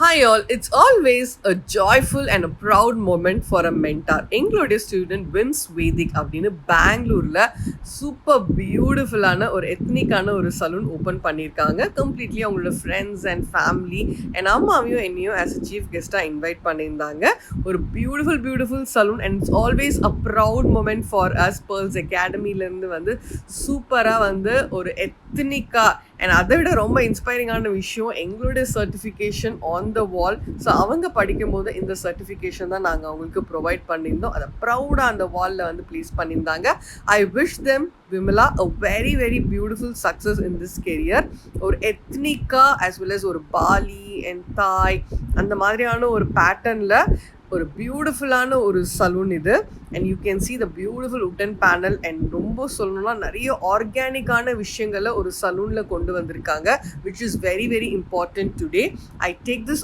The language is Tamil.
Hi all, it's always a joyful and a proud moment for a mentor. எங்களுடைய ஸ்டூடெண்ட் விம்ஸ் வேதிக் அப்படின்னு பெங்களூரில் சூப்பர் பியூட்டிஃபுல்லான ஒரு எத்னிக்கான ஒரு சலூன் ஓப்பன் பண்ணியிருக்காங்க. கம்ப்ளீட்லி அவங்களோட ஃப்ரெண்ட்ஸ் அண்ட் ஃபேமிலி அண்ட் அம்மாவையும் என்னையும் ஆஸ் அ சீஃப் கெஸ்ட்டாக இன்வைட் பண்ணியிருந்தாங்க. ஒரு beautiful salon and it's always a proud moment for us Pearls அகாடமிலேருந்து வந்து சூப்பராக வந்து ஒரு எத்னிக்கா அண்ட் அதை விட ரொம்ப இன்ஸ்பைரிங்கான விஷயம் எங்களுடைய certification on the wall. So அவங்க படிக்கும்போது இந்த சர்டிஃபிகேஷன் தான் நாங்கள் அவங்களுக்கு ப்ரொவைட் பண்ணியிருந்தோம். அதை ப்ரௌடாக அந்த வாலில் வந்து ப்ளேஸ் பண்ணியிருந்தாங்க. I wish them Vimala a very very beautiful success in this career. ஒரு எத்னிக்கா ஆஸ் வெல் அஸ் ஒரு பாலி அண்ட் தாய் அந்த மாதிரியான ஒரு பேட்டர்னில் ஒரு பியூட்டிஃபுல்லான ஒரு சலூன் இது. And you can see the beautiful wooden panel and ரொம்ப சொல்லணும்னா நிறைய ஆர்கானிக்கான விஷயங்களை ஒரு சலூனில் கொண்டு வந்திருக்காங்க, which is very very important today. I take this